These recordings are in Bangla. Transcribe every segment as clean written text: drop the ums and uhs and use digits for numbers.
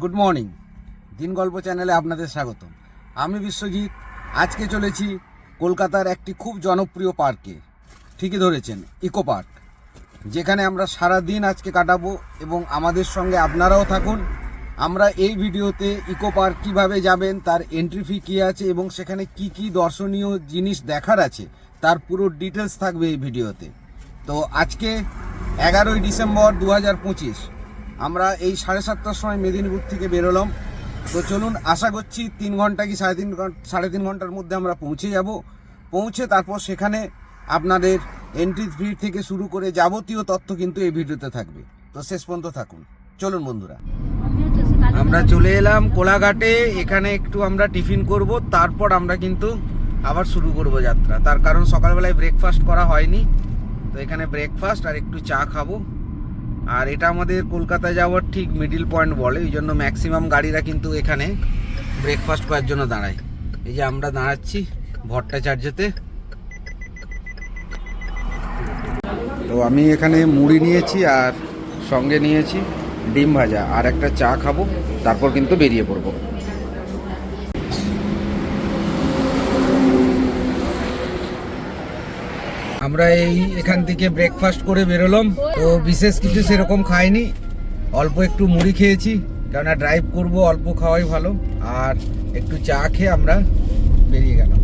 Good morning. দিন গল্প চ্যানেলে আপনাদের স্বাগত। আমি বিশ্বজিৎ। আজকে চলেছি কলকাতার একটি খুব জনপ্রিয় পার্কে। ঠিকই ধরেছেন, ইকো পার্ক, যেখানে আমরা সারা দিন আজকে কাটাবো এবং আমাদের সঙ্গে আপনারাও থাকুন। আমরা এই ভিডিওতে ইকো পার্ক কীভাবে যাবেন, তার এন্ট্রি ফি কী আছে এবং সেখানে কি কি দর্শনীয় জিনিস দেখার আছে তার পুরো ডিটেলস থাকবে এই ভিডিওতে। তো আজকে 11ই ডিসেম্বর 2025 আমরা এই 7:30টার সময় মেদিনীপুর থেকে বেরোলাম। তো চলুন, আশা করছি 3 ঘন্টা কি সাড়ে তিন ঘন্টার মধ্যে আমরা পৌঁছে যাব। পৌঁছে তারপর সেখানে আপনাদের এন্ট্রি ফি থেকে শুরু করে যাবতীয় তথ্য কিন্তু এই ভিডিওতে থাকবে। তো শেষ পর্যন্ত থাকুন। চলুন বন্ধুরা, আমরা চলে এলাম কোলাঘাটে। এখানে একটু আমরা টিফিন করব, তারপর আমরা কিন্তু আবার শুরু করব যাত্রা। তার কারণ সকালবেলায় ব্রেকফাস্ট করা হয়নি, তো এখানে ব্রেকফাস্ট আর একটু চা খাবো। আর এটা আমাদের কলকাতা যাওয়ার ঠিক মিডিল পয়েন্ট বলে, এই জন্য ম্যাক্সিমাম গাড়িরা কিন্তু এখানে ব্রেকফাস্ট করার জন্য দাঁড়ায়। এই যে আমরা দাঁড়াচ্ছি ভট্টাচার্যতে। তো আমি এখানে মুড়ি নিয়েছি আর সঙ্গে নিয়েছি ডিম ভাজা আর একটা চা খাবো, তারপর কিন্তু বেরিয়ে পড়বো। আমরা এখান থেকে ব্রেকফাস্ট করে বেরোলাম। তো বিশেষ কিছু সেরকম খাইনি, অল্প একটু মুড়ি খেয়েছি, কেননা ড্রাইভ করব, অল্প খাওয়াই ভালো। আর একটু চা খেয়ে আমরা বেরিয়ে গেলাম।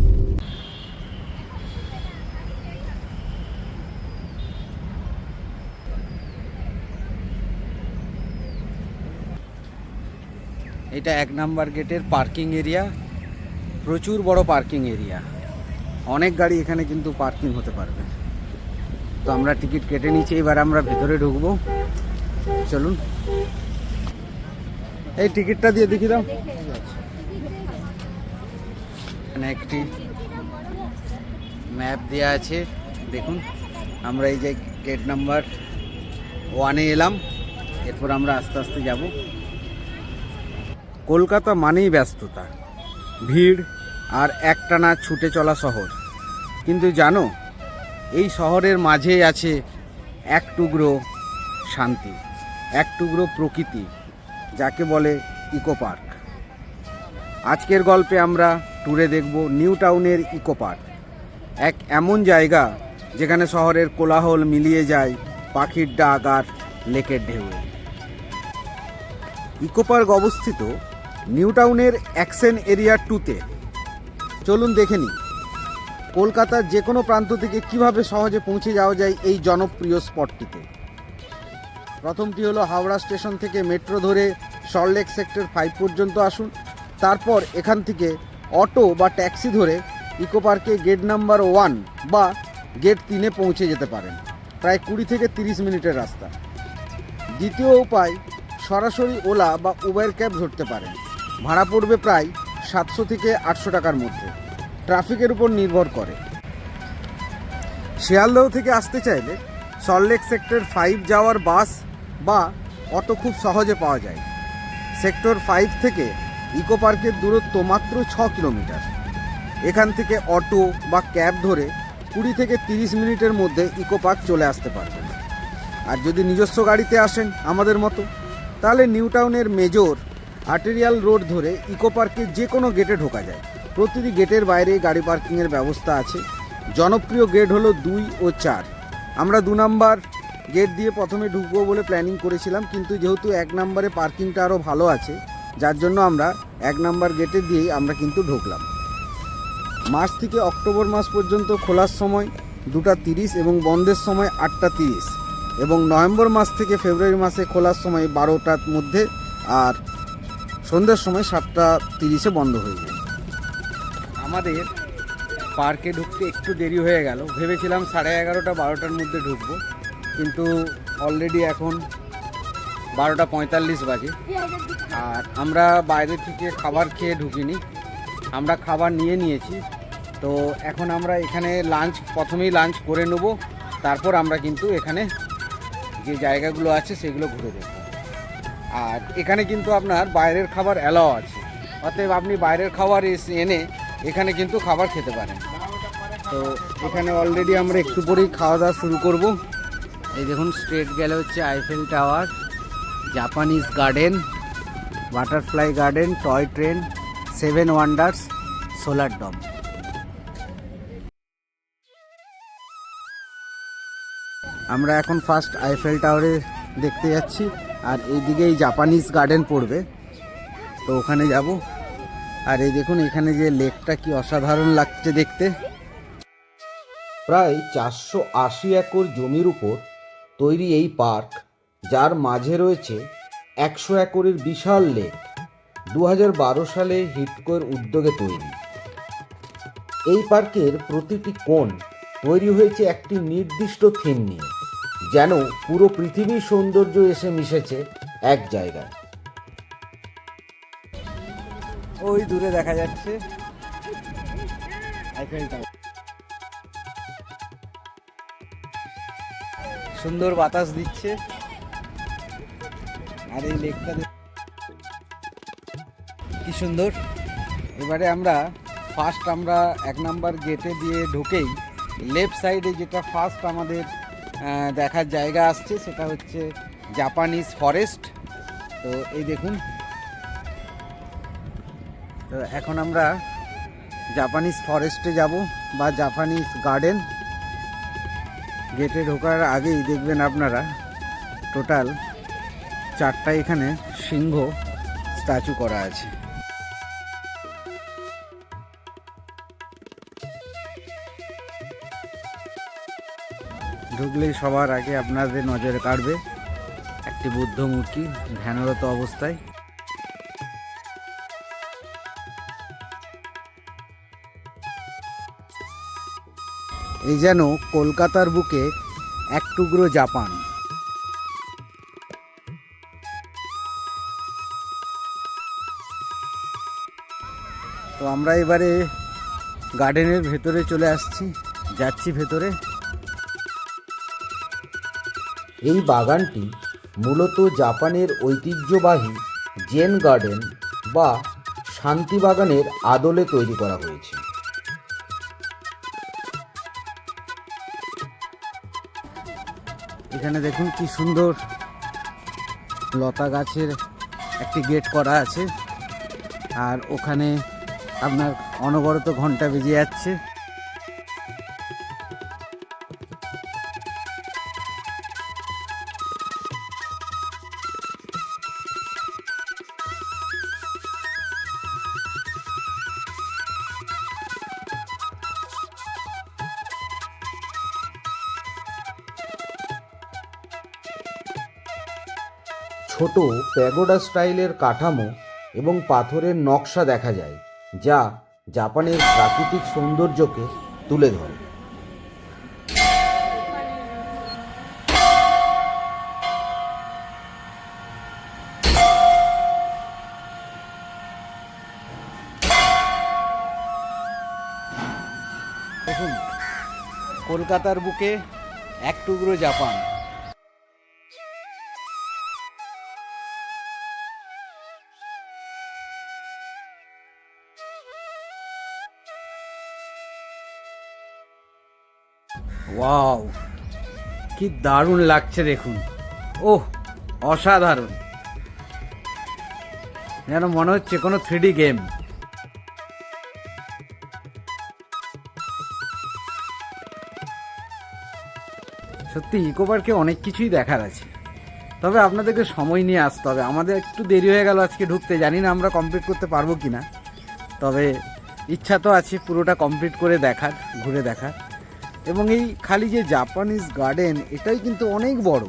এটা 1 নাম্বার গেটের পার্কিং এরিয়া। প্রচুর বড় পার্কিং এরিয়া, অনেক গাড়ি এখানে কিন্তু পার্কিং হতে পারবে। তো আমরা টিকিট কেটে নিচ্ছি, এবার আমরা ভেতরে ঢুকবো। চলুন, এই টিকিটটা দিয়ে দেখি দাও। এখানে একটি ম্যাপ দেওয়া আছে, দেখুন। আমরা এই যে গেট নাম্বার 1-এ এলাম, এরপর আমরা আস্তে আস্তে যাব। কলকাতা মানেই ব্যস্ততা, ভিড় আর একটানা ছুটে চলা শহর। কিন্তু জানো, এই শহরের মাঝেই আছে এক টুকরো শান্তি, এক টুকরো প্রকৃতি, যাকে বলে ইকো পার্ক। আজকের গল্পে আমরা ট্যুরে দেখব নিউ টাউনের ইকো পার্ক, এক এমন জায়গা যেখানে শহরের কোলাহল মিলিয়ে যায় পাখির ডাক আর লেকের ঢেউয়ে। ইকো পার্ক অবস্থিত নিউ টাউনের অ্যাকশন এরিয়া 2-তে। চলুন দেখে নিই কলকাতার যে কোনো প্রান্ত থেকে কিভাবে সহজে পৌঁছে যাওয়া যায় এই জনপ্রিয় স্পটটিতে। প্রথমটি হলো হাওড়া স্টেশন থেকে মেট্রো ধরে সল্টলেক সেক্টর 5 পর্যন্ত আসুন। তারপর এখান থেকে অটো বা ট্যাক্সি ধরে ইকো পার্কে গেট নাম্বার 1 বা গেট 3-এ পৌঁছে যেতে পারেন। প্রায় 20 থেকে 30 মিনিটের রাস্তা। দ্বিতীয় উপায়, সরাসরি ওলা বা উবের ক্যাব ধরতে পারেন। ভাড়া পড়বে প্রায় 700 থেকে 800 টাকার মধ্যে, ট্রাফিকের উপর নির্ভর করে। শিয়ালদহ থেকে আসতে চাইলে সল্টলেক সেক্টর 5 যাওয়ার বাস বা অটো খুব সহজে পাওয়া যায়। সেক্টর 5 থেকে ইকো পার্কের দূরত্ব মাত্র 6 কিলোমিটার। এখান থেকে অটো বা ক্যাব ধরে 20 থেকে 30 মিনিটের মধ্যে ইকো পার্ক চলে আসতে পারবেন। আর যদি নিজস্ব গাড়িতে আসেন আমাদের মতো, তাহলে নিউ টাউনের মেজর আর্টেরিয়াল রোড ধরে ইকো পার্কের যে কোনো গেটে ঢোকা যায়। প্রতিটি গেটের বাইরে গাড়ি পার্কিংয়ের ব্যবস্থা আছে। জনপ্রিয় গেট হলো 2 ও 4। আমরা 2 নাম্বার গেট দিয়ে প্রথমে ঢুকবো বলে প্ল্যানিং করেছিলাম, কিন্তু যেহেতু 1 নাম্বারে পার্কিংটা আরও ভালো আছে, যার জন্য আমরা 1 নাম্বার গেটে দিয়েই আমরা কিন্তু ঢুকলাম। মার্চ থেকে অক্টোবর মাস পর্যন্ত খোলার সময় 2:30 এবং বন্ধের সময় 8:30, এবং নভেম্বর মাস থেকে ফেব্রুয়ারি মাসে খোলার সময় 12টার মধ্যে আর সন্ধ্যের সময় 7:30-এ বন্ধ হয়ে যায়। আমাদের পার্কে ঢুকতে একটু দেরি হয়ে গেল। ভেবেছিলাম 11:30 12টার মধ্যে ঢুকবো, কিন্তু অলরেডি এখন 12:45 বাজে। আর আমরা বাইরে থেকে খাবার খেয়ে ঢুকিনি, আমরা খাবার নিয়ে নিয়েছি। তো এখন আমরা এখানে প্রথমেই লাঞ্চ করে নেব, তারপর আমরা কিন্তু এখানে যে জায়গাগুলো আছে সেগুলো ঘুরে দেখব। আর এখানে কিন্তু আপনার বাইরের খাবার অ্যালাও আছে, অতএব আপনি বাইরের খাবার এনে এখানে কিন্তু খাবার খেতে পারেন। তো এখানে অলরেডি আমরা একটু পরেই খাওয়া দাওয়া শুরু করব। এই দেখুন, স্ট্রেট গেলে হচ্ছে Eiffel tower, Japanese garden, butterfly garden, toy train, 7 wonders, solar dome. আমরা এখন ফার্স্ট আইফেল টাওয়ারে দেখতে যাচ্ছি, আর এইদিকেই জাপানিজ গার্ডেন পড়বে, তো ওখানে যাব। আর এই দেখুন এখানে যে লেকটা কি অসাধারণ লাগছে দেখতে। প্রায় 480 একর জমির উপর তৈরি এই পার্ক, যার মাঝে রয়েছে 100 একরের বিশাল লেক, 2012 সালে হিডকোর উদ্যোগে তৈরি। এই পার্কের প্রতিটি কোণ তৈরি হয়েছে একটি নির্দিষ্ট থিম নিয়ে, যেন পুরো পৃথিবীর সৌন্দর্য এসে মিশেছে এক জায়গায়। ওই দূরে দেখা যাচ্ছে আইফেল টাওয়ার। সুন্দর বাতাস দিচ্ছে, আর এই লেকটা কি সুন্দর। এবারে আমরা আমরা 1 নাম্বার গেটে দিয়ে ঢুকেই লেফট সাইডে যেটা ফার্স্ট আমাদের দেখার জায়গা আসছে, সেটা হচ্ছে জাপানিজ ফরেস্ট। তো এই দেখুন, তো এখন আমরা জাপানিজ ফরেস্টে যাব বা জাপানিজ গার্ডেন। গেটে ঢোকার আগেই দেখবেন আপনারা টোটাল 4টা এখানে সিংহ স্ট্যাচু করা আছে। ঢুকলেই সবার আগে আপনাদের নজরে কাড়বে একটি বুদ্ধ মূর্তি ধ্যানরত অবস্থায়। এই যেন কলকাতার বুকে এক টুকরো জাপান। তো আমরা এবারে গার্ডেনের ভেতরে চলে যাচ্ছি ভেতরে। এই বাগানটি মূলত জাপানের ঐতিহ্যবাহী জেন গার্ডেন বা শান্তি বাগানের আদলে তৈরি করা হয়েছে। এখানে দেখুন কি সুন্দর লতা গাছের একটি গেট করা আছে, আর ওখানে আপনার অনবরত ঘন্টা বেজে যাচ্ছে। ছোট প্যাগোডা স্টাইলের কাঠামো এবং পাথরের নকশা দেখা যায়, যা জাপানের প্রাকৃতিক সৌন্দর্যকে তুলে ধরে। দেখুন কলকাতার বুকে এক টুকরো জাপান। ওয়াও, কি দারুণ লাগছে দেখুন। ওহ, অসাধারণ, যেন মনে হচ্ছে কোনো 3D গেম। সত্যি ইকো পার্কে অনেক কিছুই দেখার আছে, তবে আপনাদেরকে সময় নিয়ে আসতে হবে। আমাদের একটু দেরি হয়ে গেল আজকে ঢুকতে, জানি না আমরা কমপ্লিট করতে পারবো কি না, তবে ইচ্ছা তো আছে পুরোটা কমপ্লিট করে দেখার, ঘুরে দেখার। এবং এই খালি যে জাপানিজ গার্ডেন, এটাই কিন্তু অনেক বড়।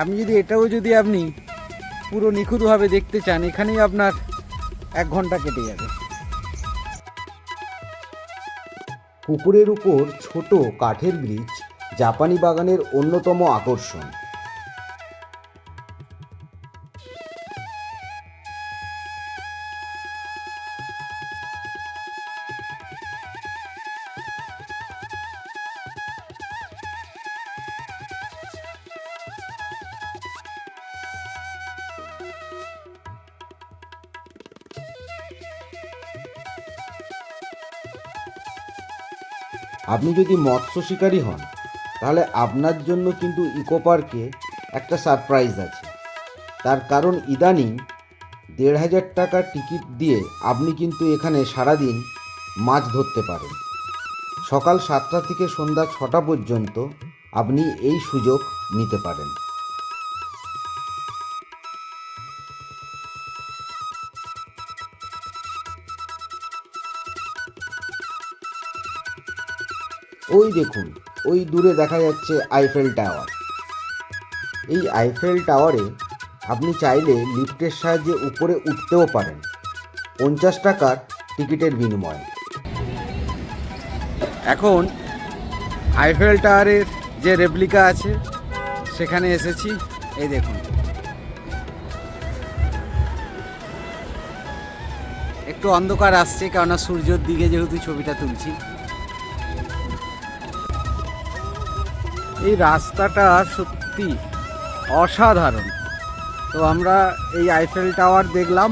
আপনি যদি আপনি পুরো নিখুঁতভাবে দেখতে চান, এখানেই আপনার 1 ঘন্টা কেটে যাবে। পুকুরের উপর ছোট কাঠের ব্রিজ জাপানি বাগানের অন্যতম আকর্ষণ। আপনি যদি মৎস্য শিকারী হন, তাহলে আপনার জন্য কিন্তু ইকো পার্কে একটা সারপ্রাইজ আছে। তার কারণ ইদানিং 1,500 টাকার টিকিট দিয়ে আপনি কিন্তু এখানে সারাদিন মাছ ধরতে পারেন। সকাল 7টা থেকে সন্ধ্যা 6টা পর্যন্ত আপনি এই সুযোগ নিতে পারেন। ওই দেখুন, ওই দূরে দেখা যাচ্ছে আইফেল টাওয়ার। এই আইফেল টাওয়ারে আপনি চাইলে লিফটের সাহায্যে উপরে উঠতেও পারেন 50 টাকার টিকিটের বিনিময়ে। এখন আইফেল টাওয়ারের যে রেপ্লিকা আছে সেখানে এসেছি। এই দেখুন, একটু অন্ধকার আসছে কেননা সূর্যের দিকে যেহেতু ছবিটা তুলছি। এই রাস্তাটা সত্যি অসাধারণ। তো আমরা এই আইফেল টাওয়ার দেখলাম,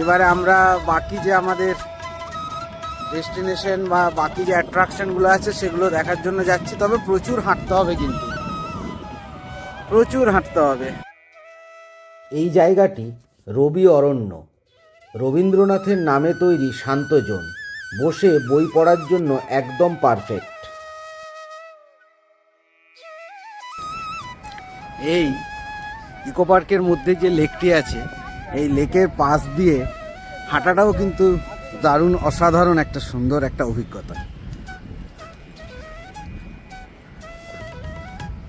এবারে আমরা বাকি যে আমাদের ডেস্টিনেশন বা বাকি যে অ্যাট্রাকশনগুলো আছে সেগুলো দেখার জন্য যাচ্ছি। তবে প্রচুর হাঁটতে হবে, কিন্তু প্রচুর হাঁটতে হবে। এই জায়গাটি রবি অরণ্য, রবীন্দ্রনাথের নামে তৈরি শান্তজন, বসে বই পড়ার জন্য একদম পারফেক্ট। এই ইকো পার্কের মধ্যে যে লেকটি আছে, এই লেকের পাশ দিয়ে হাঁটাটাও কিন্তু দারুণ অসাধারণ একটা সুন্দর একটা অভিজ্ঞতা,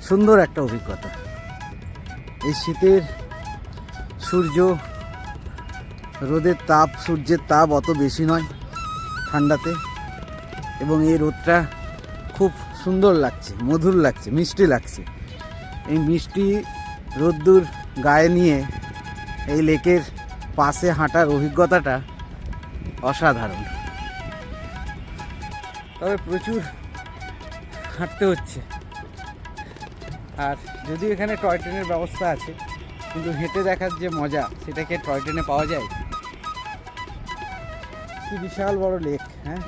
সুন্দর একটা অভিজ্ঞতা। এই শীতের সূর্য, রোদের তাপ, সূর্যের তাপ অত বেশি নয় ঠান্ডাতে, এবং এই রোদটা খুব সুন্দর লাগছে, মধুর লাগছে, মিষ্টি লাগছে। এই মিষ্টি রোদ্দুর গায়ে নিয়ে এই লেকের পাশে হাঁটার অভিজ্ঞতাটা অসাধারণ। তবে প্রচুর হাঁটতে হচ্ছে। আর যদিও এখানে টয় ট্রেনের ব্যবস্থা আছে, কিন্তু হেঁটে দেখার যে মজা সেটাকে টয় ট্রেনে পাওয়া যায়। কি বিশাল বড় লেক! হ্যাঁ,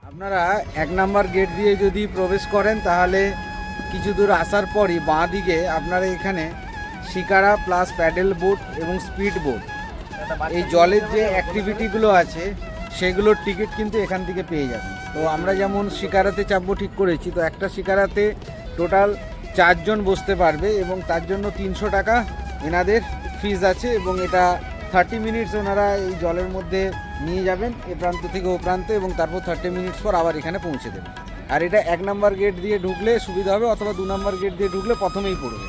আপনারা 1 নাম্বার গেট দিয়ে যদি প্রবেশ করেন তাহলে কিছু দূর আসার পরই বাঁ দিকে আপনারা এখানে শিকারা প্লাস প্যাডেল বোট এবং স্পিড বোট, এই জলের যে অ্যাক্টিভিটিগুলো আছে সেগুলোর টিকিট কিন্তু এখান থেকে পেয়ে যাবেন। তো আমরা যেমন শিকারাতে চাপবো ঠিক করেছি, তো একটা শিকারাতে টোটাল 4 জন বসতে পারবে এবং তার জন্য 300 টাকা এনাদের ফিজ আছে, এবং এটা 30 মিনিটস ওনারা এই জলের মধ্যে নিয়ে যাবেন এ প্রান্ত থেকে ও প্রান্তে, এবং তারপর 30 মিনিটস পর আবার এখানে পৌঁছে দেবেন। আর এটা 1 নাম্বার গেট দিয়ে ঢুকলে সুবিধা হবে, অথবা 2 নাম্বার গেট দিয়ে ঢুকলে প্রথমেই পড়বে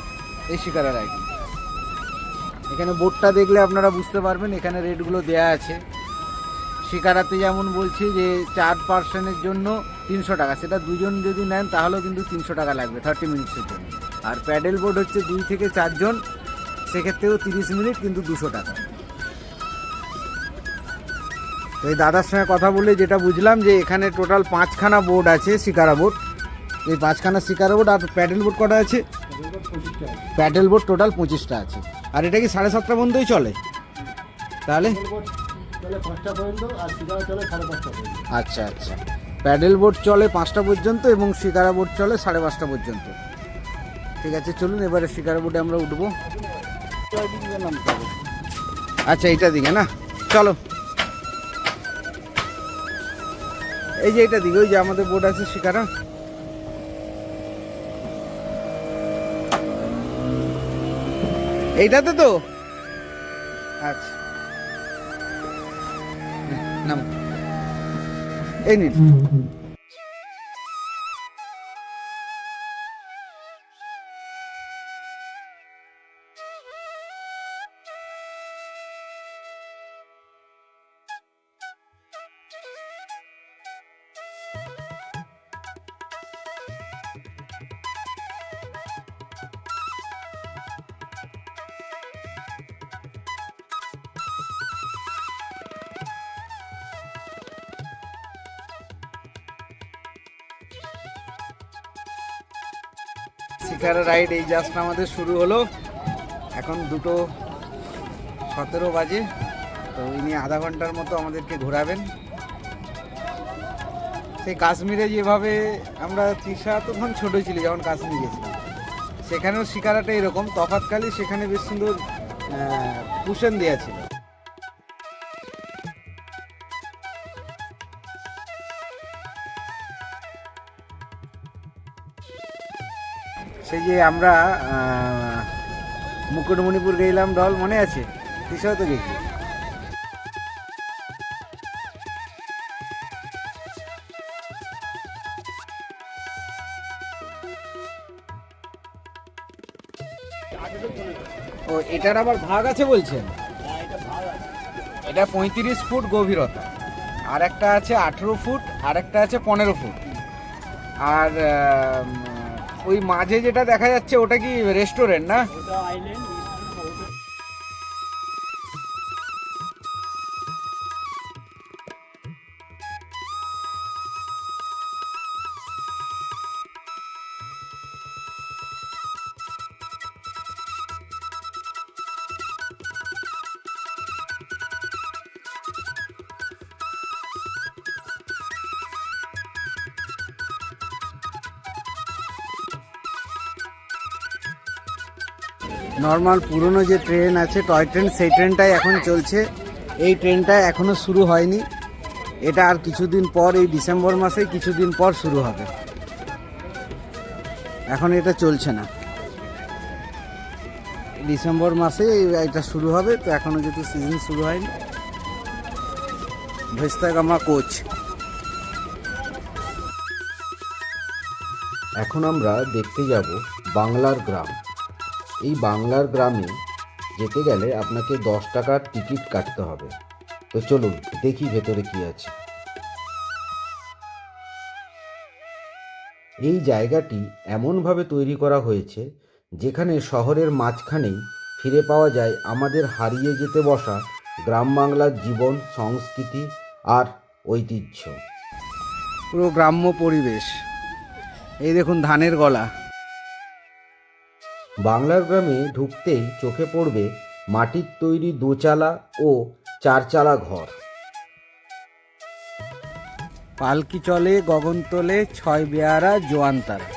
এই শিকারা রাইডিং। এখানে বোটটা দেখলে আপনারা বুঝতে পারবেন, এখানে রেটগুলো দেয়া আছে। শিকারাতে যেমন বলছি যে 4 পার্সনের জন্য 300 টাকা, সেটা 2 জন যদি নেন তাহলেও কিন্তু 300 টাকা লাগবে 30 মিনিটসের জন্য। আর প্যাডেল বোট হচ্ছে 2 থেকে 4 জন, সেক্ষেত্রেও 30 মিনিট, কিন্তু 200 টাকা। তো এই দাদার সঙ্গে কথা বলে যেটা বুঝলাম যে এখানে টোটাল 5খানা বোট আছে, শিকারা বোট। এই 5খানা শিকারা বোট। আর প্যাডেল বোট কটা আছে? প্যাডেল বোট টোটাল 25টা আছে। আর এটা কি 7:30 পর্যন্তই চলে তাহলে? আচ্ছা আচ্ছা, প্যাডেল বোট চলে 5টা পর্যন্ত এবং শিকারা বোট চলে 5:30 পর্যন্ত। ঠিক আছে, চলুন এবারে শিকারা বোটে আমরা উঠবো। আচ্ছা, এইটা দিকে না, চলো। এই যে এইটা দিকে, ওই যে আমাদের বোট আছে শিকারা। এইটাতে তো আচ্ছা, নাম এই নিন। শিকারা রাইড এই জাস্ট আমাদের শুরু হলো। এখন 2:17 বাজে। তো ইনি আধা ঘন্টার মতো আমাদেরকে ঘোরাবেন। সেই কাশ্মীরে যেভাবে আমরা তৃষা তখন ছোট ছিল যখন কাশ্মীর গেছিলাম, সেখানেও শিকারাটা এরকম, তফাৎকালী সেখানে বেশ সুন্দর কুশন দেওয়া ছিল। সেই যে আমরা মুকুটমণিপুর গেলাম দল, মনে আছে? তৃষাও তো গেছি। ও এটার আবার ভাগ আছে বলছেন? এটা 35 ফুট গভীরতা, আর একটা আছে 18 ফুট, আর একটা আছে 15 ফুট। আর ওই মাঝে যেটা দেখা যাচ্ছে ওটা কি রেস্টুরেন্ট না? নর্মাল পুরনো যে ট্রেন আছে টয় ট্রেন, সেই ট্রেনটাই এখন চলছে। এই ট্রেনটা এখনো শুরু হয়নি, এটা আর কিছুদিন পর, এই ডিসেম্বর মাসে কিছুদিন পর শুরু হবে। এখন এটা চলছে না, ডিসেম্বর মাসে এটা শুরু হবে। তো এখনো যেহেতু সিজন শুরু হয়নি। ভেস্তাগামা কোচ। এখন আমরা দেখতে যাব বাংলার গ্রাম। এই বাংলার গ্রামে যেতে গেলে আপনাকে 10 টাকার টিকিট কাটতে হবে। তো চলুন দেখি ভেতরে কি আছে। এই জায়গাটি এমনভাবে তৈরি করা হয়েছে যেখানে শহরের মাঝখানেই ফিরে পাওয়া যায় আমাদের হারিয়ে যেতে বসা গ্রাম বাংলার জীবন, সংস্কৃতি আর ঐতিহ্য। পুরো গ্রাম্য পরিবেশ। এই দেখুন ধানের গলা। বাংলার গ্রামে ঢুকতেই চোখে পড়বে মাটির তৈরি দোচালা ও চারচালা ঘর। পালকি চলে গগনতলে, 6 বেয়ারা জোয়ানতারা।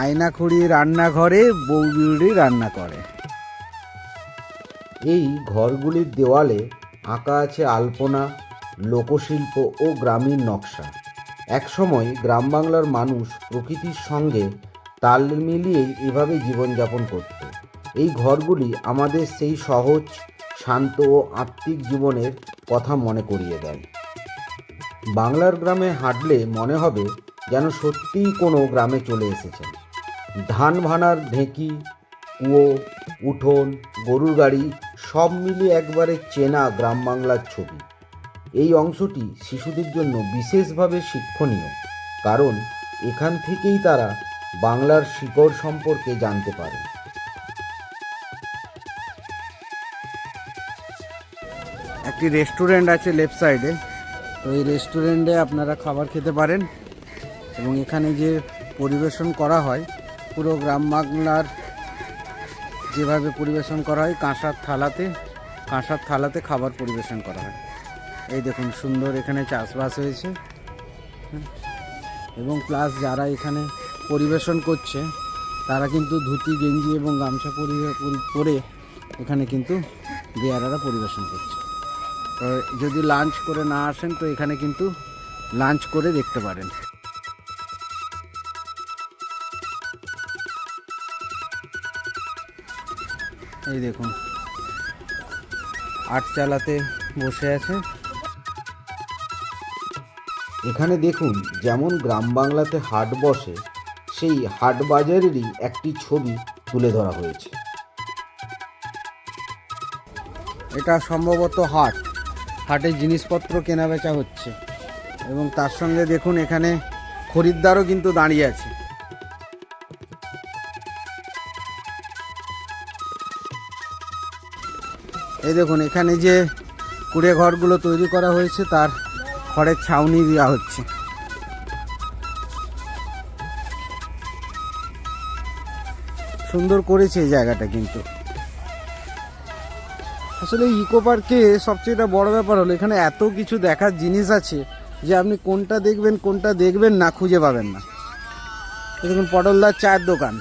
আয়নাখুড়ি রান্নাঘরে বউবিউড়ি রান্না করে। এই ঘরগুলির দেওয়ালে আঁকা আছে আলপনা, লোকশিল্প ও গ্রামীণ নকশা। একসময় গ্রাম বাংলার মানুষ প্রকৃতির সঙ্গে তাল মিলিয়েই এভাবে জীবনযাপন করত। এই ঘরগুলি আমাদের সেই সহজ, শান্ত ও আত্মিক জীবনের কথা মনে করিয়ে দেয়। বাংলার গ্রামে হাঁটলে মনে হবে যেন সত্যিই কোনো গ্রামে চলে এসেছেন। ধান ভানার ঢেঁকি, কুয়ো, উঠোন, গরুর গাড়ি সব মিলিয়ে একবারে চেনা গ্রাম বাংলার ছবি। এই অংশটি শিশুদের জন্য বিশেষভাবে শিক্ষণীয়, কারণ এখান থেকেই তারা বাংলার শিকড় সম্পর্কে জানতে পারে। একটি রেস্টুরেন্ট আছে লেফট সাইডে। তো এই রেস্টুরেন্টে আপনারা খাবার খেতে পারেন, এবং এখানে যে পরিবেশন করা হয় পুরো গ্রাম বাংলার যেভাবে পরিবেশন করা হয়, কাঁসার থালাতে খাবার পরিবেশন করা হয়। এই দেখুন সুন্দর এখানে চাষবাস হয়েছে, এবং প্লাস যারা এখানে পরিবেশন করছে তারা কিন্তু ধুতি গেঞ্জি এবং গামছা পরে এখানে কিন্তু বেয়ারারা পরিবেশন করছে। তো যদি লাঞ্চ করে না আসেন তো এখানে কিন্তু লাঞ্চ করে দেখতে পারেন। এই দেখুন আট চালাতে বসে আছে। এখানে দেখুন যেমন গ্রাম বাংলাতে হাট বসে, সেই হাট বাজারেরই একটি ছবি তুলে ধরা হয়েছে। এটা সম্ভবত হাটে জিনিসপত্র কেনা বেচা হচ্ছে, এবং তার সঙ্গে দেখুন এখানে খরিদ্দারও কিন্তু দাঁড়িয়ে আছে। এই দেখুন এখানে যে কুড়ে ঘরগুলো তৈরি করা হয়েছে তার খড়ের ছাউনি দেওয়া হচ্ছে। সুন্দর করেছে এই জায়গাটা কিন্তু। আসলে ইকো পার্কে সবচেয়ে বড় ব্যাপার হলো এখানে এত কিছু দেখার জিনিস আছে যে আপনি কোনটা দেখবেন না খুঁজে পাবেন না। দেখুন পটলদার চায়ের দোকান,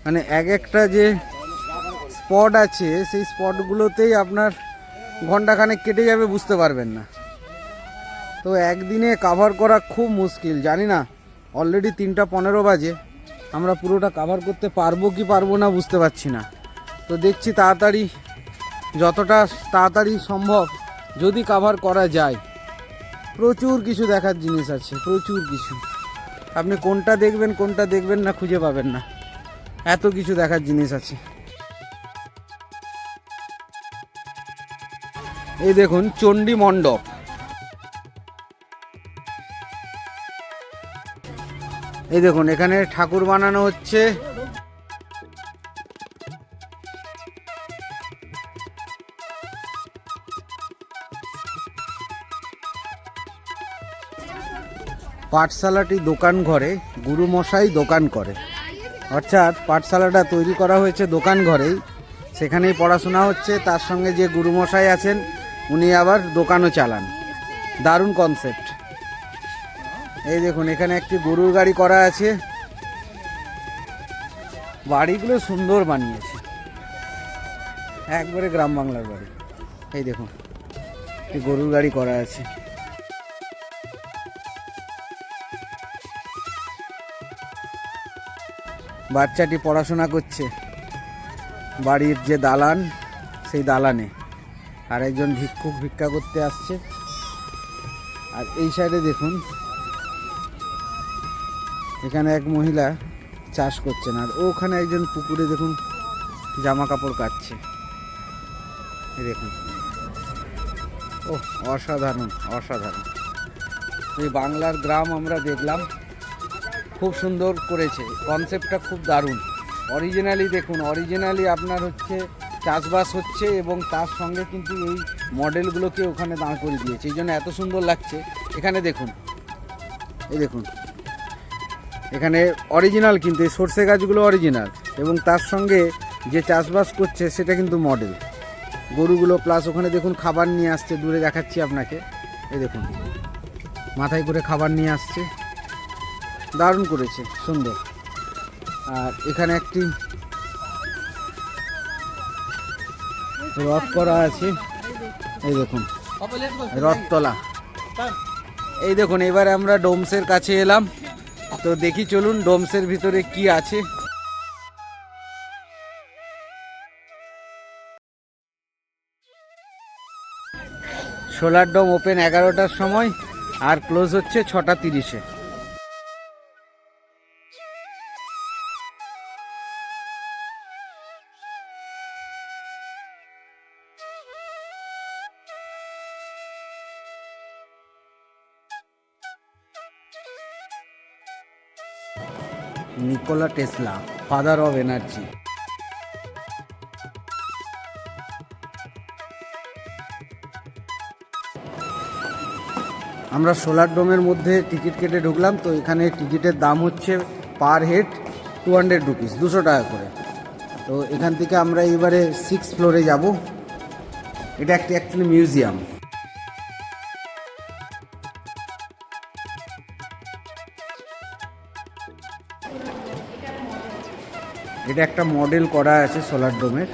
মানে এক একটা যে স্পট আছে সেই স্পটগুলোতেই আপনার ঘন্টাখানেক কেটে যাবে, বুঝতে পারবেন না। তো একদিনে কাভার করা খুব মুশকিল, জানি না। অলরেডি 3:15 বাজে, আমরা পুরোটা কাভার করতে পারবো কি পারবো না বুঝতে পারছি না। তো দেখছি যতটা তাড়াতাড়ি সম্ভব যদি কাভার করা যায়। প্রচুর কিছু দেখার জিনিস আছে, প্রচুর কিছু। আপনি কোনটা দেখবেন না খুঁজে পাবেন না, এত কিছু দেখার জিনিস আছে। এই দেখুন চণ্ডী মণ্ডপ, এই দেখুন এখানে ঠাকুর বানানো হচ্ছে। পাঠশালাটি দোকান ঘরে গুরুমশাই দোকান করে, অর্থাৎ পাঠশালাটা তৈরি করা হয়েছে দোকান ঘরেই, সেখানেই পড়াশোনা হচ্ছে। তার সঙ্গে যে গুরুমশাই আছেন উনি আবার দোকানও চালান। দারুণ কনসেপ্ট। এই দেখুন এখানে একটি গরুর গাড়ি করা আছে। বাড়িগুলো সুন্দর বানিয়েছে, একবারে গ্রাম বাংলার বাড়ি। এই দেখুন একটি গরুর গাড়ি করা আছে। বাচ্চাটি পড়াশোনা করছে বাড়ির যে দালান সেই দালানে, আর একজন ভিক্ষুক ভিক্ষা করতে আসছে। আর এই সাইডে দেখুন এখানে এক মহিলা চাষ করছেন, আর ওখানে একজন পুকুরে দেখুন জামা কাপড় কাচ্ছে। এই দেখুন, ও অসাধারণ অসাধারণ। এই বাংলার গ্রাম আমরা দেখলাম, খুব সুন্দর করেছে, কনসেপ্টটা খুব দারুণ। অরিজিনালি আপনার হচ্ছে চাষবাস হচ্ছে এবং তার সঙ্গে কিন্তু এই মডেলগুলোকে ওখানে দাঁড় করে দিয়েছে, এই জন্য এত সুন্দর লাগছে। এখানে দেখুন, এই দেখুন এখানে অরিজিনাল, কিন্তু এই সর্ষে গাছগুলো অরিজিনাল এবং তার সঙ্গে যে চাষবাস করছে সেটা কিন্তু মডেল গরুগুলো। প্লাস ওখানে দেখুন খাবার নিয়ে আসছে, দূরে দেখাচ্ছি আপনাকে। এই দেখুন মাথায় করে খাবার নিয়ে আসছে, দারুণ করেছে, সুন্দর। আর এখানে একটি রথ করা আছে, এই দেখুন রথতলা। এই দেখুন এবারে আমরা ডোমসের কাছে এলাম, তো দেখি চলুন ডোমসের ভিতরে কি আছে। সোলার ডোম ওপেন 11টার সময় আর ক্লোজ হচ্ছে 6:30-এ। Nikola Tesla, father of energy. আমরা সোলার ডোমের মধ্যে টিকিট কেটে ঢুকলাম। তো এখানে টিকিটের দাম হচ্ছে পার হেড 200 রুপিস, 200 টাকা করে। তো এখান থেকে আমরা এবারে 6th ফ্লোরে যাব। এটা একটি অ্যাকচুয়ালি মিউজিয়াম। এটা একটা মডেল করা আছে সোলার ডোমের।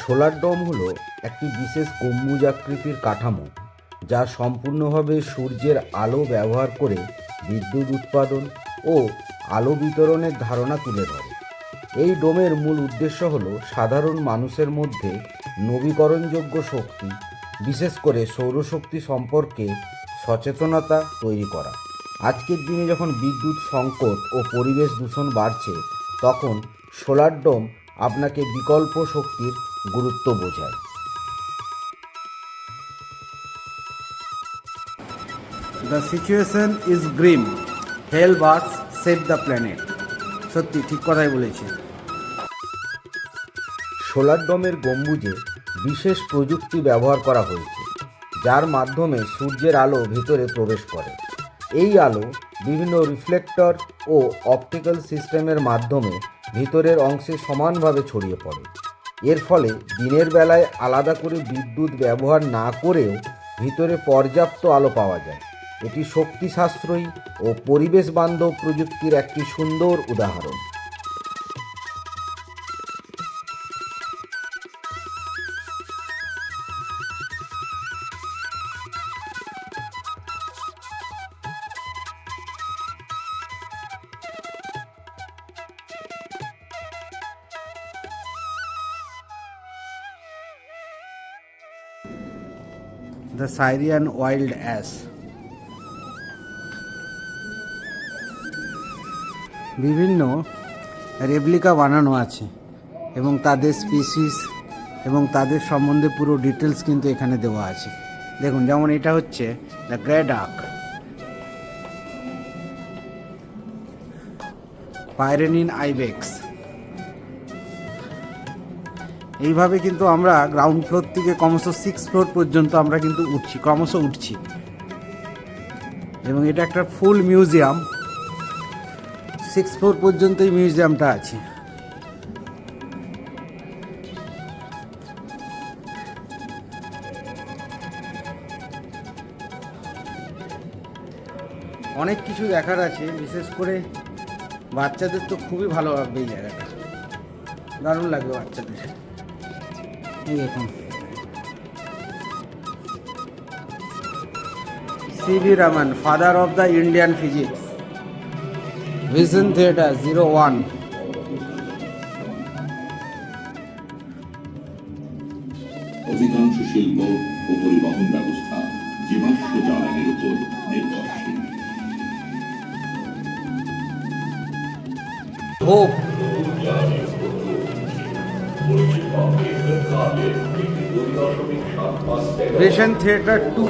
সোলার ডোম হলো একটি বিশেষ গম্বুজ আকৃতির কাঠামো যা সম্পূর্ণভাবে সূর্যের আলো ব্যবহার করে বিদ্যুৎ উৎপাদন ও আলো বিতরণের ধারণা তুলে ধরে। এই ডোমের মূল উদ্দেশ্য হলো সাধারণ মানুষের মধ্যে নবীকরণযোগ্য শক্তি, বিশেষ করে সৌরশক্তি সম্পর্কে সচেতনতা তৈরি করা। আজকের দিনে যখন বিদ্যুৎ সংকট ও পরিবেশ দূষণ বাড়ছে, তখন সোলার ডোম আপনাকে বিকল্প শক্তির গুরুত্ব বোঝায়। The situation is grim, help us save the planet. সত্যি ঠিক কথাই বলেছে। সোলার ডোমের গম্বুজে বিশেষ প্রযুক্তি ব্যবহার করা হয়েছে, যার মাধ্যমে সূর্যের আলো ভিতরে প্রবেশ করে। এই আলো বিভিন্ন রিফ্লেক্টর ও অপটিক্যাল সিস্টেমের মাধ্যমে ভিতরের অংশে সমানভাবে ছড়িয়ে পড়ে। এর ফলে দিনের বেলায় আলাদা করে বিদ্যুৎ ব্যবহার না করেও ভিতরে পর্যাপ্ত আলো পাওয়া যায়। এটি শক্তি সাশ্রয়ী ও পরিবেশ বান্ধব প্রযুক্তির একটি সুন্দর উদাহরণ। The Syrian wild ass. বিভিন্ন রেপ্লিকা বানানো আছে এবং তাদের স্পিসিস এবং তাদের সম্বন্ধে পুরো ডিটেলস কিন্তু এখানে দেওয়া আছে। দেখুন, যেমন এটা হচ্ছে দ্য গ্রে ডাক, পাইরেনিন আইবেক্স। এইভাবে কিন্তু আমরা গ্রাউন্ড ফ্লোর থেকে ক্রমশ 6 ফ্লোর পর্যন্ত আমরা কিন্তু ক্রমশ উঠছি। এবং এটা একটা ফুল মিউজিয়াম, 6 ফ্লোর পর্যন্ত এই মিউজিয়ামটা আছে। অনেক কিছু দেখার আছে, বিশেষ করে বাচ্চাদের তো খুবই ভালো লাগবে এই জায়গাটা, দারুণ লাগবে বাচ্চাদের। এই দেখুন, CV Raman, father of the Indian physics, vision theatre 01। অধিকাংশ শিল্প ও পরিবহন ব্যবস্থা জীবাশ্ম জ্বালানির উপর নির্ভরশীল। Hope, vision theatre 2।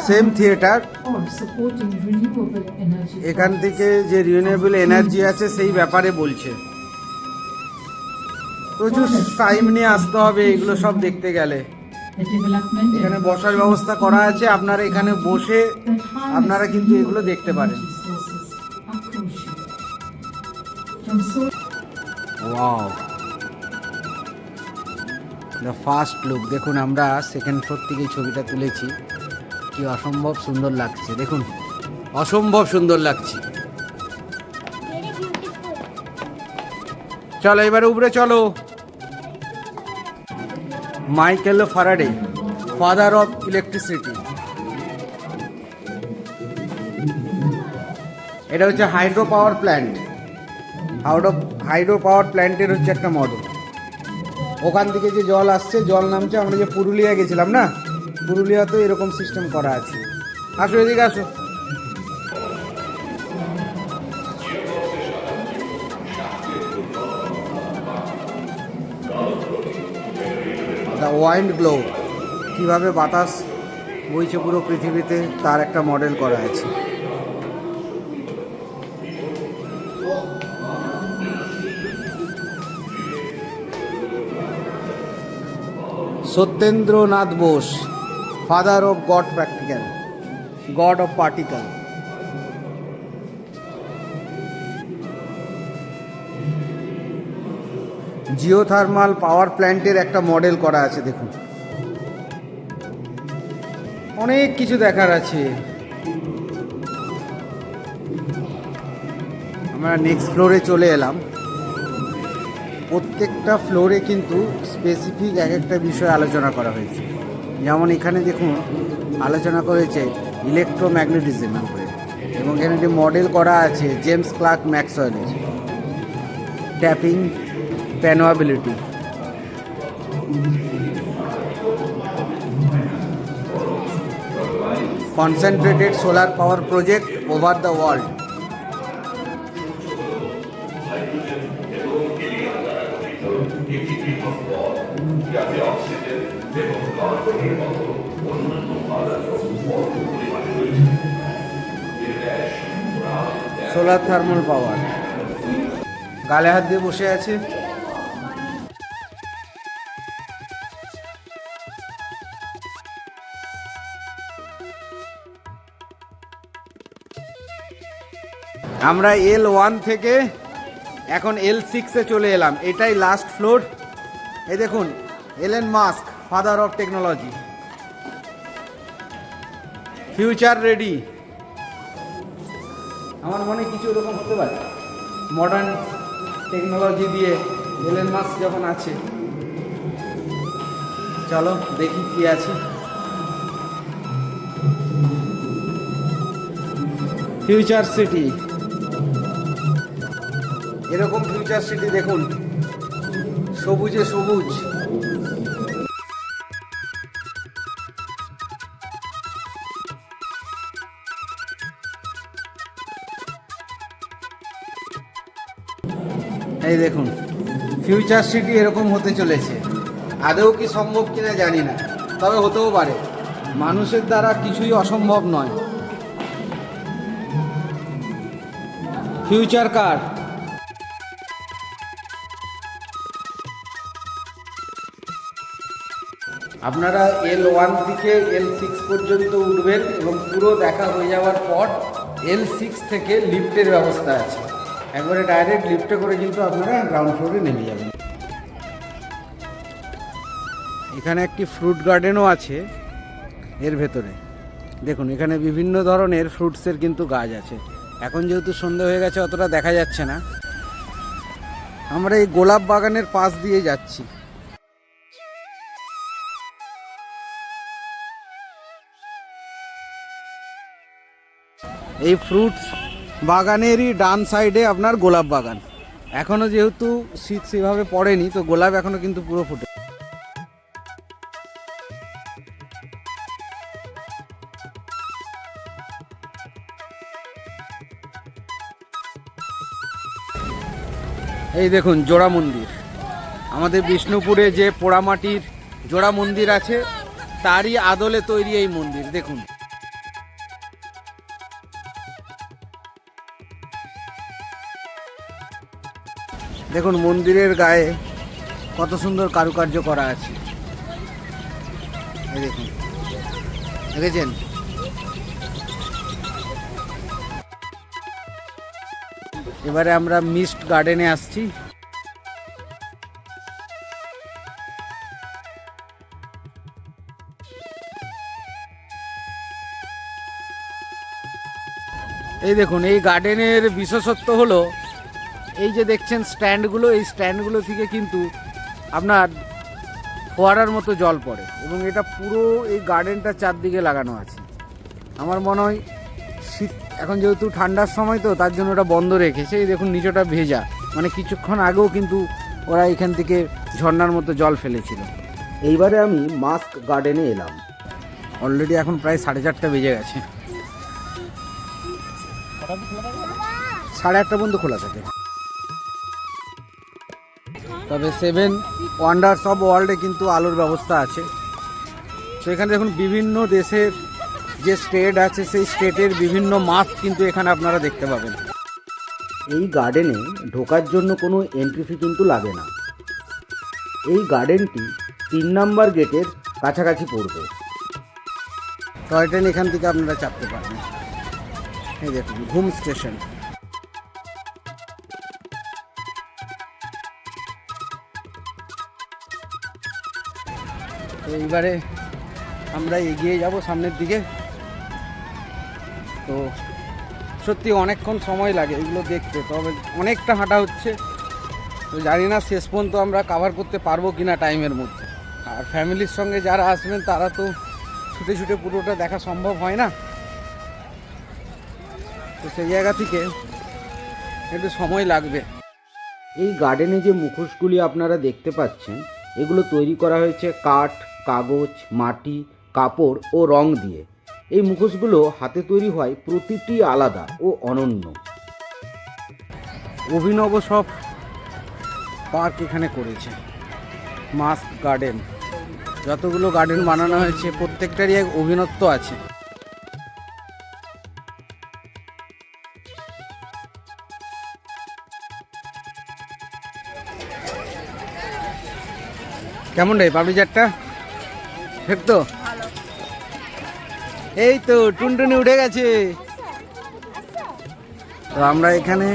Same theatre. এখান থেকে যে রিনিউয়েবল এনার্জি আছে সেই ব্যাপারে বলছে। প্রচুর টাইম নিয়ে আসতে হবে এগুলো সব দেখতে গেলে। এখানে বসার ব্যবস্থা করা আছে, আপনারা এখানে বসে আপনারা কিন্তু এগুলো দেখতে পারেন। Wow, the first look. দেখুন, আমরা সেকেন্ড ফ্লোর থেকে ছবিটা তুলেছি, কি অসম্ভব সুন্দর লাগছে। দেখুন, অসম্ভব সুন্দর লাগছে। চলো এবারে উপরে চলো। Michael Faraday, father of electricity. এটা হচ্ছে hydro power plant. Hydro power প্ল্যান্টের হচ্ছে একটা মডেল। ওখান থেকে যে জল আসছে, জল নামছে। আমরা যে পুরুলিয়া গেছিলাম না, পুরুলিয়াতেও এরকম সিস্টেম করা আছে। আসো এদিকে আসো। দ্য ওয়াইন্ড গ্লো, কীভাবে বাতাস বইছে পুরো পৃথিবীতে তার একটা মডেল করা আছে। Satyendranath Bose, father of god of particle. Geothermal power প্ল্যান্টের একটা মডেল করা আছে। দেখুন, অনেক কিছু দেখার আছে। আমরা নেক্সট ফ্লোরে চলে এলাম। প্রত্যেকটা ফ্লোরে কিন্তু স্পেসিফিক এক একটা বিষয় আলোচনা করা হয়েছে। যেমন এখানে দেখুন, আলোচনা করেছে ইলেকট্রোম্যাগনেটিজমের উপরে, এবং এখানে একটি মডেল করা আছে জেমস ক্লার্ক ম্যাক্সওয়েলের, ট্যাপিং পেনওয়াবিলিটি। Concentrated solar power project over the world. Solar thermal power, গালে হাত দিয়ে বসে আছে। আমরা L1 থেকে এখন L6-এ চলে এলাম। এটাই লাস্ট ফ্লোর। এই দেখুন, এলেন mask, father of technology, future ready. আমার মনে কিছু এরকম হতে পারে, মডার্ন টেকনোলজি দিয়ে এলেন মাস্ক যখন আছে। চলো দেখি কি আছে। ফিউচার সিটি, এরকম ফিউচার সিটি দেখুন, সবুজে সবুজ। এই দেখুন, ফিউচার সিটি এরকম হতে চলেছে। আদৌ কি সম্ভব কিনা জানি না, তবে হতেও পারে। মানুষের দ্বারা কিছুই অসম্ভব নয়। ফিউচার কার, আপনারা L1 থেকে L6 পর্যন্ত উঠবেন এবং পুরো দেখা হয়ে যাওয়ার পর L6 থেকে লিফটের ব্যবস্থা আছে। একবারে ডাইরেক্ট লিফটে করে কিন্তু আপনারা গ্রাউন্ড ফ্লোরে নেমে যাবেন। এখানে একটি ফ্রুট গার্ডেনও আছে এর ভেতরে। দেখুন, এখানে বিভিন্ন ধরনের ফ্রুটসের কিন্তু গাছ আছে। এখন যেহেতু সন্ধে হয়ে গেছে অতটা দেখা যাচ্ছে না। আমরা এই গোলাপ বাগানের পাশ দিয়ে যাচ্ছি। এই ফ্রুটস বাগানেরই ডান সাইডে আপনার গোলাপ বাগান। এখনো যেহেতু শীত সেভাবে পড়েনি, তো গোলাপ এখনো কিন্তু পুরো ফুটে। এই দেখুন, জোড়া মন্দির। আমাদের বিষ্ণুপুরে যে পোড়ামাটির জোড়া মন্দির আছে, তারই আদলে তৈরি এই মন্দির। দেখুন, দেখুন মন্দিরের গায়ে কত সুন্দর কারুকার্য করা আছে। এই দেখুন, দেখেছেন? এবারে আমরা মিস্ট গার্ডেনে আসছি। এই দেখুন, এই গার্ডেনের বিশেষত্ব হলো এই যে দেখছেন স্ট্যান্ডগুলো, এই স্ট্যান্ডগুলো থেকে কিন্তু আপনার ফোয়ারার মতো জল পড়ে এবং এটা পুরো এই গার্ডেনটা চারদিকে লাগানো আছে। আমার মনে হয় শীত, এখন যেহেতু ঠান্ডার সময় তো তার জন্য ওটা বন্ধ রেখেছে। এই দেখুন নিচটা ভেজা, মানে কিছুক্ষণ আগেও কিন্তু ওরা এখান থেকে ঝর্ণার মতো জল ফেলেছিল। এইবারে আমি মাস্ক গার্ডেনে এলাম। অলরেডি এখন প্রায় 4:30 বেজে গেছে। 8:30 পর্যন্ত খোলা থাকে। তবে 7 ওয়ান্ডার্স অফ ওয়ার্ল্ডে কিন্তু আলোর ব্যবস্থা আছে। তো এখানে দেখুন বিভিন্ন দেশের যে স্টেট আছে, সেই স্টেটের বিভিন্ন মাস্ক কিন্তু এখানে আপনারা দেখতে পাবেন। এই গার্ডেনে ঢোকার জন্য কোনো এন্ট্রি ফি কিন্তু লাগে না। এই গার্ডেনটি 3 নম্বর গেটের কাছাকাছি পড়বে। টয় ট্রেন এখান থেকে আপনারা চাপতে পারবেন। এই দেখুন, ঘুম স্টেশন। তো এইবারে আমরা এগিয়ে যাব সামনের দিকে। তো সত্যি অনেকক্ষণ সময় লাগে এগুলো দেখতে, তবে অনেকটা হাঁটা হচ্ছে। তো জানি না শেষ পর্যন্ত আমরা কাভার করতে পারবো কিনা টাইমের মধ্যে। আর ফ্যামিলির সঙ্গে যারা আসবেন তারা তো ছুটে ছুটে পুরোটা দেখা সম্ভব হয় না। তো সেই জায়গা থেকে একটু সময় লাগবে। এই গার্ডেনে যে মুখোশগুলি আপনারা দেখতে পাচ্ছেন, এগুলো তৈরি করা হয়েছে কাঠ, কাগজ, মাটি, কাপড় ও রং দিয়ে। এই মুখোশগুলো হাতে তৈরি হয়, প্রতিটি আলাদা ও অনন্য। অভিনব সব পার্ক এখানে করেছে। Mask garden. যতগুলো গার্ডেন বানানো হয়েছে প্রত্যেকটারই এক অভিনত্ব আছে। কেমন রে পাবলি চারটা? ঠিক তো? এই তো টুনটুনি উঠে গেছে। তো আমরা এখানে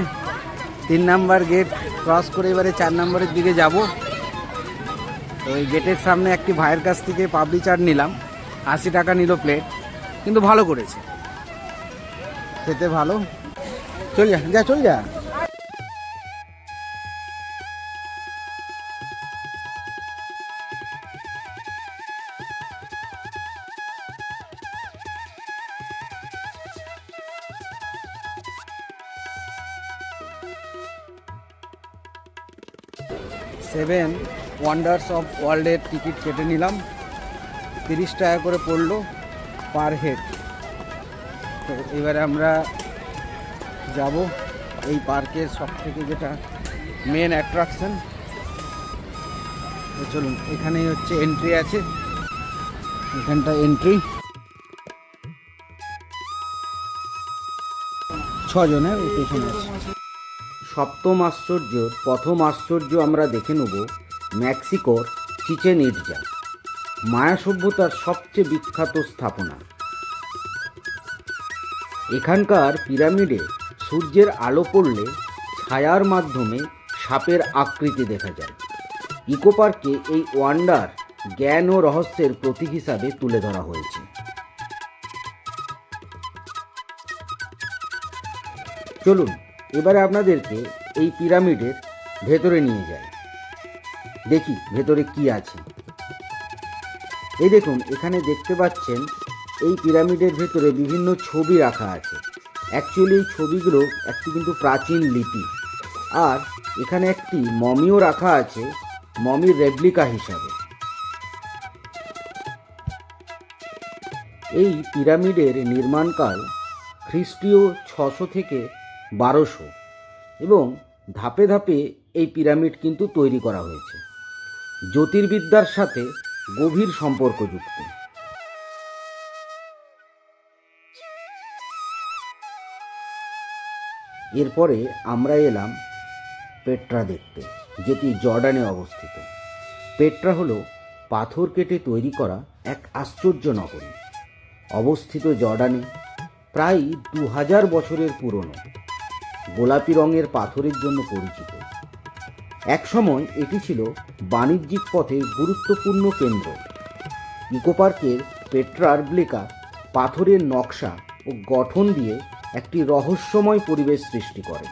3 নাম্বার গেট ক্রস করে এবারে 4 নম্বরের দিকে যাব। তো এই গেটের সামনে একটি ভাইয়ের কাছ থেকে পাবলি চাট নিলাম, 80 টাকা নিল প্লেট, কিন্তু ভালো করেছে, খেতে ভালো। চল যা যা চল যা। সেভেন ওয়ান্ডার্স অফ ওয়ার্ল্ডের টিকিট কেটে নিলাম, 30 টাকা করে পড়লো পার হেড। তো এবারে আমরা যাব এই পার্কের সব থেকে যেটা মেন অ্যাট্রাকশন। তো চলুন, এখানেই হচ্ছে এন্ট্রি আছে, এখানটা এন্ট্রি। 6 জনের পেছনে আছে। সপ্তম আশ্চর্যর প্রথম আশ্চর্য আমরা দেখে নেব মেক্সিকোর চিচেন ইটজা, মায়া সভ্যতার সবচেয়ে বিখ্যাত স্থাপনা। এখানকার পিরামিডে সূর্যের আলো পড়লে ছায়ার মাধ্যমে সাপের আকৃতি দেখা যায়। ইকো পার্কে এই ওয়ান্ডার জ্ঞান ও রহস্যের প্রতীক হিসাবে তুলে ধরা হয়েছে। চলুন এবারে আপনাদেরকে এই পিরামিডের ভেতরে নিয়ে যাই, দেখি ভেতরে কি আছে। এই দেখুন, এখানে দেখতে পাচ্ছেন এই পিরামিডের ভেতরে বিভিন্ন ছবি রাখা আছে। অ্যাকচুয়ালি এই ছবিগুলো একটি কিন্তু প্রাচীন লিপি, আর এখানে একটি মমিও রাখা আছে, মমির রেপ্লিকা হিসাবে। এই পিরামিডের নির্মাণকাল খ্রিস্টীয় 600 থেকে 1200 এবং ধাপে ধাপে এই পিরামিড কিন্তু তৈরি করা হয়েছে, জ্যোতির্বিদ্যার সাথে গভীর সম্পর্কযুক্ত। এরপরে আমরা এলাম পেট্রা দেখতে, যেটি জর্ডানে অবস্থিত। পেট্রা হলো পাথর কেটে তৈরি করা এক আশ্চর্য নগরী, অবস্থিত জর্ডানে, প্রায় 2000 বছরের পুরনো। গোলাপি রঙের পাথরের জন্য পরিচিত। একসময় এটি ছিল বাণিজ্যিক পথে গুরুত্বপূর্ণ কেন্দ্র। ইকো পার্কের পেট্রার ব্লেকা পাথরের নকশা ও গঠন দিয়ে একটি রহস্যময় পরিবেশ সৃষ্টি করে।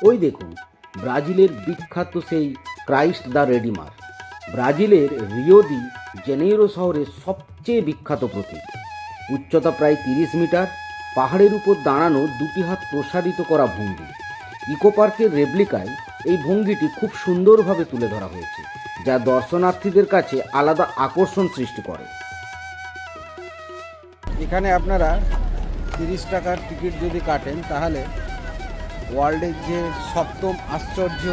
ওই দেখুন, ব্রাজিলের বিখ্যাত সেই ক্রাইস্ট দ্য রেডিমার, ব্রাজিলের রিও দি জেনেইরো শহরের সবচেয়ে বিখ্যাত প্রতীক। উচ্চতা প্রায় 30 মিটার, পাহাড়ের উপর দাঁড়ানো 2টি হাত প্রসারিত করা ভঙ্গি। ইকো পার্কের রেপ্লিকায় এই ভঙ্গিটি খুব সুন্দরভাবে তুলে ধরা হয়েছে, যা দর্শনার্থীদের কাছে আলাদা আকর্ষণ সৃষ্টি করে। এখানে আপনারা 30 টাকার টিকিট যদি কাটেন, তাহলে ওয়ার্ল্ডের যে সপ্তম আশ্চর্য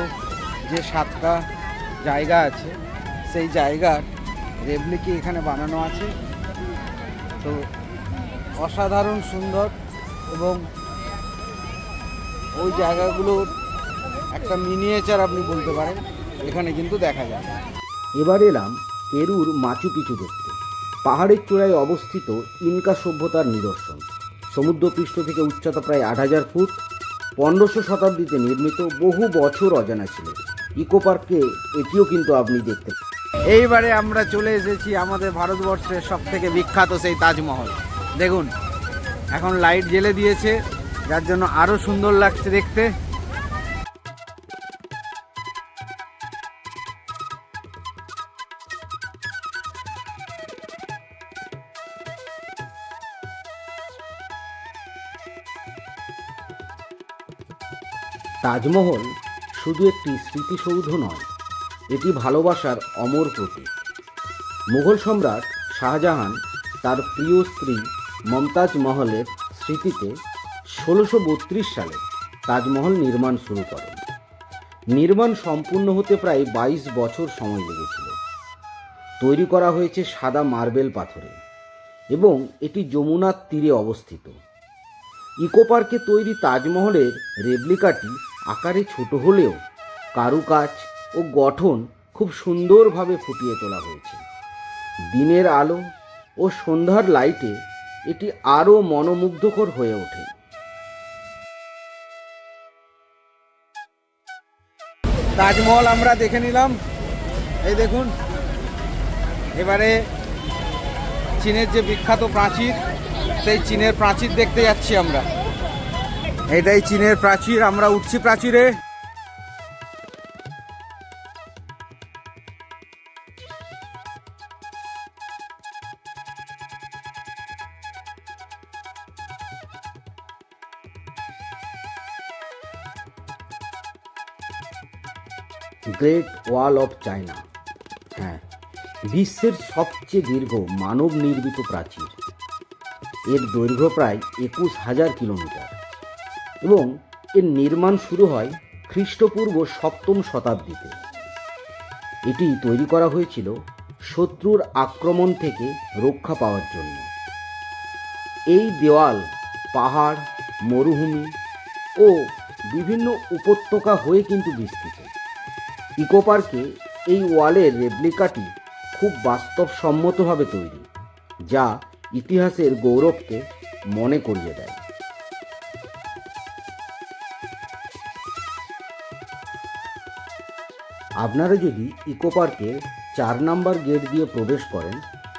যে 7টা জায়গা আছে, সেই জায়গার রেপ্লিকা এখানে বানানো আছে। তো অসাধারণ সুন্দর, এবং ওই জায়গাগুলোর একটা মিনিয়েচার আপনি বলতে পারেন এখানে কিন্তু দেখা যায়। এবার এলাম পেরুর মাচু পিচু দেখতে, পাহাড়ের চূড়ায় অবস্থিত ইনকা সভ্যতার নিদর্শন। সমুদ্রপৃষ্ঠ থেকে উচ্চতা প্রায় 8000 ফুট, 1500 শতাব্দীতে নির্মিত, বহু বছর অজানা ছিল। ইকো পার্কে এটিও কিন্তু আপনি দেখতে পাবেন। এইবারে আমরা চলে এসেছি আমাদের ভারতবর্ষের সব থেকে বিখ্যাত সেই তাজমহল। দেখুন, এখন লাইট জ্বেলে দিয়েছে, যার জন্য আরও সুন্দর লাগছে দেখতে। তাজমহল শুধু একটি স্মৃতিসৌধ নয়, এটি ভালোবাসার অমর প্রতীক। মুঘল সম্রাট শাহজাহান তার প্রিয় স্ত্রী মমতাজ মহলের স্মৃতিতে 1632 সালে তাজমহল নির্মাণ শুরু করেন। নির্মাণ সম্পূর্ণ হতে প্রায় 22 বছর সময় লেগেছিল। তৈরি করা হয়েছে সাদা মার্বেল পাথরে এবং এটি যমুনার তীরে অবস্থিত। ইকো পার্কে তৈরি তাজমহলের রেপ্লিকাটি আকারে ছোট হলেও কারুকাজ ও গঠন খুব সুন্দরভাবে ফুটিয়ে তোলা হয়েছে। দিনের আলো ও সন্ধ্যার লাইটে এটি আরও মনোমুগ্ধকর হয়ে ওঠে। তাজমহল আমরা দেখে নিলাম, এই দেখুন। এবারে চীনের যে বিখ্যাত প্রাচীর, সেই চীনের প্রাচীর দেখতে যাচ্ছি আমরা। এটাই চীনের প্রাচীর, আমরা উঠছি প্রাচীরে। গ্রেট ওয়াল অফ চায়না, হ্যাঁ, বিশ্বের সবচেয়ে দীর্ঘ মানব নির্মিত প্রাচীর। এর দৈর্ঘ্য প্রায় 21,000 কিলোমিটার এবং এর নির্মাণ শুরু হয় খ্রিস্টপূর্ব 7ম শতাব্দীতে। এটি তৈরি করা হয়েছিল শত্রুর আক্রমণ থেকে রক্ষা পাওয়ার জন্য। এই দেওয়াল পাহাড়, মরুভূমি ও বিভিন্ন উপত্যকা হয়ে কিন্তু বিস্তৃত। ইকো পার্কে এই ওয়ালের রেপ্লিকাটি খুব বাস্তবসম্মতভাবে তৈরি, যা ইতিহাসের গৌরবকে মনে করিয়ে দেয়। আপনারা যদি ইকো পার্কের 4 নম্বর গেট দিয়ে প্রবেশ করেন,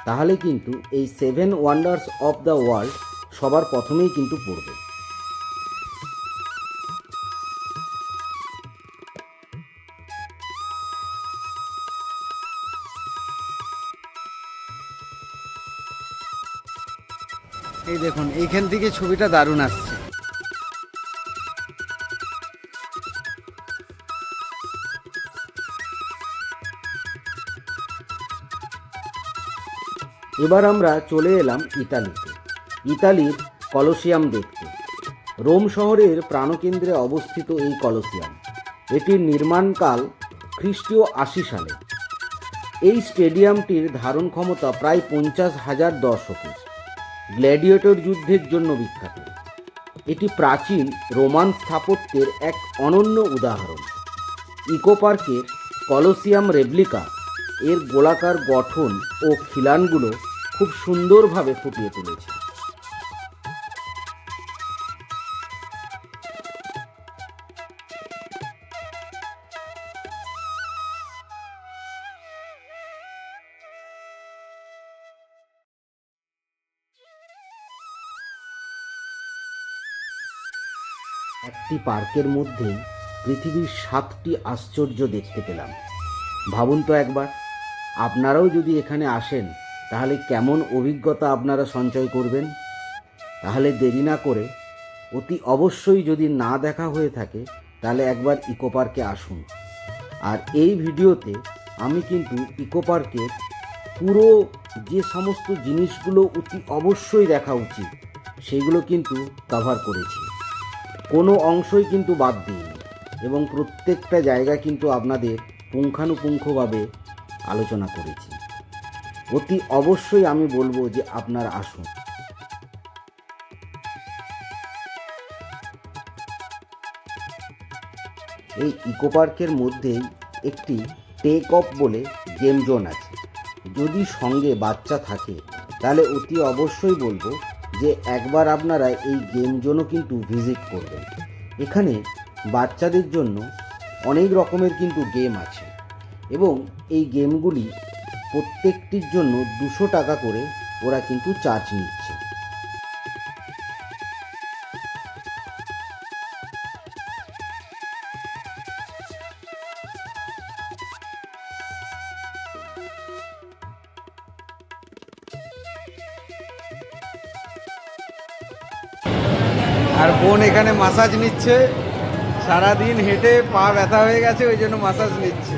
তাহলে কিন্তু এই 7 ওয়ান্ডার্স অফ দ্য ওয়ার্ল্ড সবার প্রথমেই কিন্তু পড়বে। এই দেখুন, এইখান থেকে ছবিটা দারুণ আসছে। এবার আমরা চলে এলাম ইতালিতে, ইতালির কলোসিয়াম দেখতে। রোম শহরের প্রাণকেন্দ্রে অবস্থিত এই কলোসিয়াম, এটির নির্মাণকাল খ্রিস্টীয় 80 সালে। এই স্টেডিয়ামটির ধারণ ক্ষমতা প্রায় 50,000 দর্শকের। গ্ল্যাডিয়েটর যুদ্ধের জন্য বিখ্যাত। এটি প্রাচীন রোমান স্থাপত্যের এক অনন্য উদাহরণ। ইকো পার্কের কলোসিয়াম রেপ্লিকা এর গোলাকার গঠন ও খিলানগুলো খুব সুন্দরভাবে ফুটিয়ে তুলেছে। একটি পার্কের মধ্যেই পৃথিবীর 7টি আশ্চর্য দেখতে পেলাম। ভাবুন তো একবার, আপনারাও যদি এখানে আসেন তাহলে কেমন অভিজ্ঞতা আপনারা সঞ্চয় করবেন। তাহলে দেরি না করে অতি অবশ্যই, যদি না দেখা হয়ে থাকে, তাহলে একবার ইকো পার্কে আসুন। আর এই ভিডিওতে আমি কিন্তু ইকো পার্কের পুরো যে সমস্ত জিনিসগুলো অতি অবশ্যই দেখা উচিত, সেগুলো কিন্তু কভার করেছি। কোনো অংশই কিন্তু বাদ দিইনি এবং প্রত্যেকটা জায়গা কিন্তু আপনাদের পুঙ্খানুপুঙ্খভাবে আলোচনা করেছি। অতি অবশ্যই আমি বলবো যে আপনারা আসুন। এই ইকো পার্কের মধ্যেই একটি টেক অফ বলে গেম জোন আছে। যদি সঙ্গে বাচ্চা থাকে তাহলে অতি অবশ্যই বলবো যে একবার আপনারা এই গেম জোনও কিন্তু ভিজিট করবেন। এখানে বাচ্চাদের জন্য অনেক রকমের কিন্তু গেম আছে এবং এই গেমগুলি প্রত্যেকটির জন্য 200 টাকা করে ওরা কিন্তু চার্জ নিচ্ছে। আর বোন এখানে মাসাজ নিচ্ছে, সারাদিন হেঁটে পা ব্যথা হয়ে গেছে, ওই জন্য মাসাজ নিচ্ছে।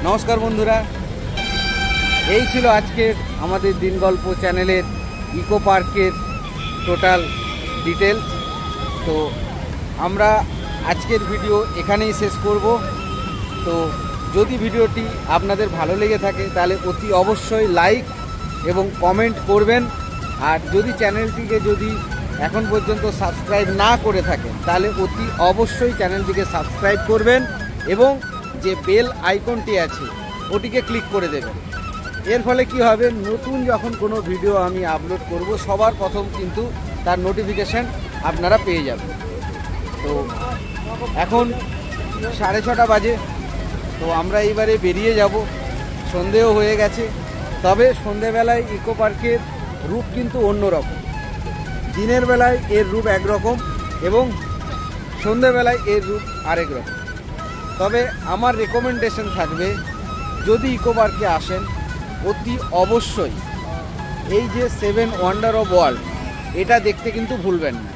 নমস্কার বন্ধুরা, এই ছিল আজকের আমাদের দিন গল্প চ্যানেলের ইকো পার্কের টোটাল ডিটেলস। তো আমরা আজকের ভিডিও এখানেই শেষ করব। তো যদি ভিডিওটি আপনাদের ভালো লেগে থাকে তাহলে অতি অবশ্যই লাইক এবং কমেন্ট করবেন। আর যদি চ্যানেলটিকে যদি এখন পর্যন্ত সাবস্ক্রাইব না করে থাকেন তাহলে অতি অবশ্যই চ্যানেলটিকে সাবস্ক্রাইব করবেন এবং যে বেল আইকনটি আছে ওটিকে ক্লিক করে দেবেন। এর ফলে কি হবে, নতুন যখন কোনো ভিডিও আমি আপলোড করব সবার প্রথম কিন্তু তার নোটিফিকেশান আপনারা পেয়ে যাবেন। তো এখন 6:30 বাজে। তো আমরা এইবারে বেরিয়ে যাব, সন্ধেও হয়ে গেছে। তবে সন্ধেবেলায় ইকো পার্কের রূপ কিন্তু অন্যরকম। দিনের বেলায় এর রূপ একরকম এবং সন্ধেবেলায় এর রূপ আরেক রকম। তবে আমার রেকমেন্ডেশন থাকবে, যদি ইকো পার্কে আসেন অতি অবশ্যই এই যে 7 ওয়ান্ডার অফ ওয়ার্ল্ড এটা দেখতে কিন্তু ভুলবেন না।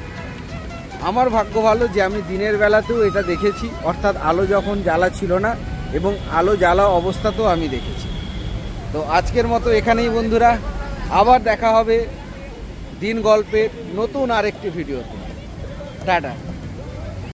আমার ভাগ্য ভালো যে আমি দিনের বেলাতেও এটা দেখেছি, অর্থাৎ আলো যখন জ্বালা ছিল না এবং আলো জ্বালা অবস্থাতেও আমি দেখেছি। তো আজকের মতো এখানেই বন্ধুরা, আবার দেখা হবে দিন গল্পের নতুন আরেকটি ভিডিওতে। টাটা।